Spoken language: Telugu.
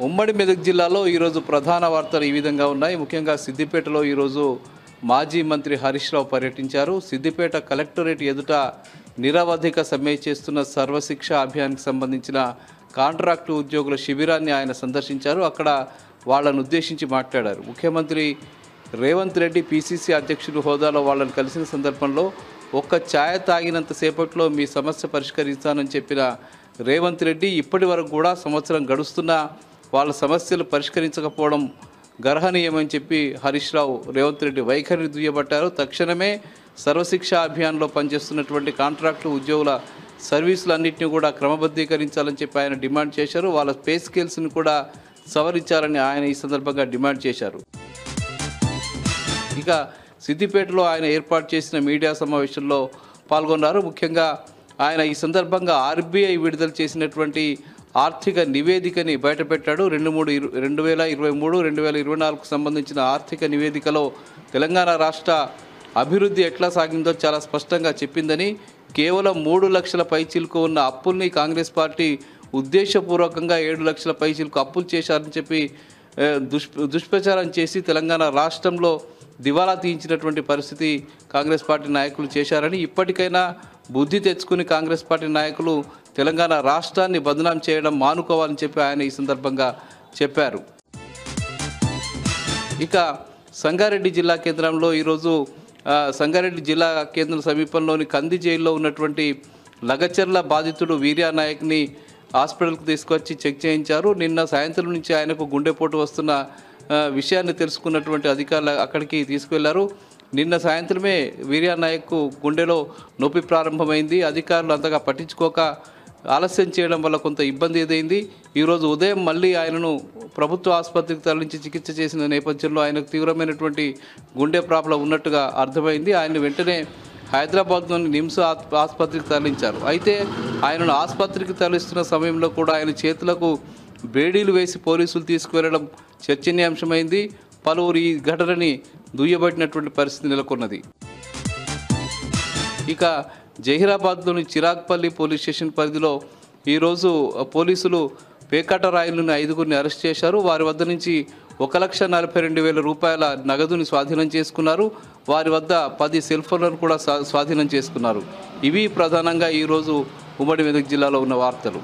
ఉమ్మడి మెదక్ జిల్లాలో ఈరోజు ప్రధాన వార్తలు ఈ విధంగా ఉన్నాయి. ముఖ్యంగా సిద్దిపేటలో ఈరోజు మాజీ మంత్రి హరీష్ రావు పర్యటించారు. సిద్దిపేట కలెక్టరేట్ ఎదుట నిరవధిక సమ్మె చేస్తున్న సర్వశిక్ష అభియాన్కి సంబంధించిన కాంట్రాక్టు ఉద్యోగుల శిబిరాన్ని ఆయన సందర్శించారు. అక్కడ వాళ్ళను ఉద్దేశించి మాట్లాడారు. ముఖ్యమంత్రి రేవంత్ రెడ్డి పిసిసి అధ్యక్షుడు హోదాలో వాళ్ళని కలిసిన సందర్భంలో ఒక్క ఛాయ తాగినంత సేపట్లో మీ సమస్య పరిష్కరిస్తానని చెప్పిన రేవంత్ రెడ్డి ఇప్పటి వరకు కూడా సంవత్సరం గడుస్తున్నా వాళ్ళ సమస్యలు పరిష్కరించకపోవడం గర్హనీయమని చెప్పి హరీష్ రావు రేవంత్ రెడ్డి వైఖరిని దుయ్యబట్టారు. తక్షణమే సర్వశిక్ష అభియాన్లో పనిచేస్తున్నటువంటి కాంట్రాక్టు ఉద్యోగుల సర్వీసులన్నింటినీ కూడా క్రమబద్ధీకరించాలని చెప్పి ఆయన డిమాండ్ చేశారు. వాళ్ళ పే స్కేల్స్ని కూడా సవరించాలని ఆయన ఈ సందర్భంగా డిమాండ్ చేశారు. ఇక సిద్దిపేటలో ఆయన ఏర్పాటు చేసిన మీడియా సమావేశంలో పాల్గొన్నారు. ముఖ్యంగా ఆయన ఈ సందర్భంగా ఆర్బీఐ విడుదల చేసినటువంటి ఆర్థిక నివేదికని బయటపెట్టాడు. 2023-2024కు సంబంధించిన ఆర్థిక నివేదికలో తెలంగాణ రాష్ట్ర అభివృద్ధి ఎట్లా సాగిందో చాలా స్పష్టంగా చెప్పిందని, కేవలం 3 లక్షల పైచిలకు ఉన్న అప్పుల్ని కాంగ్రెస్ పార్టీ ఉద్దేశపూర్వకంగా 7 లక్షల పైచిలకు అప్పులు చేశారని చెప్పి దుష్ప్రచారం చేసి తెలంగాణ రాష్ట్రంలో దివాలా తీయించినటువంటి పరిస్థితి కాంగ్రెస్ పార్టీ నాయకులు చేశారని, ఇప్పటికైనా బుద్ధి తెచ్చుకుని కాంగ్రెస్ పార్టీ నాయకులు తెలంగాణ రాష్ట్రాన్ని బదనాం చేయడం మానుకోవాలని చెప్పి ఆయన ఈ సందర్భంగా చెప్పారు. ఇక సంగారెడ్డి జిల్లా కేంద్రంలో ఈరోజు సంగారెడ్డి జిల్లా కేంద్రం సమీపంలోని కంది జైల్లో ఉన్నటువంటి లగచర్ల బాధితుడు వీర్యానాయక్ని హాస్పిటల్కు తీసుకొచ్చి చెక్ చేయించారు. నిన్న సాయంత్రం నుంచి ఆయనకు గుండెపోటు వస్తున్న విషయాన్ని తెలుసుకున్నటువంటి అధికారులు అక్కడికి తీసుకువెళ్లారు. నిన్న సాయంత్రమే వీర్యానాయక్కు గుండెలో నొప్పి ప్రారంభమైంది. అధికారులు అంతగా పట్టించుకోక ఆలస్యం చేయడం వల్ల కొంత ఇబ్బంది ఎదురైంది. ఈరోజు ఉదయం మళ్ళీ ఆయనను ప్రభుత్వ ఆసుపత్రికి తరలించి చికిత్స చేసిన నేపథ్యంలో ఆయనకు తీవ్రమైనటువంటి గుండె ప్రాబ్లం ఉన్నట్టుగా అర్థమైంది. ఆయన వెంటనే హైదరాబాద్లోని నిమ్స్ ఆసుపత్రికి తరలించారు. అయితే ఆయనను ఆసుపత్రికి తరలిస్తున్న సమయంలో కూడా ఆయన చేతులకు బేడీలు వేసి పోలీసులు తీసుకువెళ్లడం చర్చనీయాంశమైంది. పలువురు ఈ ఘటనని దుయ్యబట్టినటువంటి పరిస్థితి నెలకొన్నది. ఇక జహీరాబాద్లోని చిరాగ్పల్లి పోలీస్ స్టేషన్ పరిధిలో ఈరోజు పోలీసులు పేకాట రాయులను 5గురిని అరెస్ట్ చేశారు. వారి వద్ద నుంచి 1,42,000 రూపాయల నగదుని స్వాధీనం చేసుకున్నారు. వారి వద్ద 10 సెల్ ఫోన్లను కూడా స్వాధీనం చేసుకున్నారు. ఇవి ప్రధానంగా ఈరోజు ఉమ్మడి మెదక్ జిల్లాలో ఉన్న వార్తలు.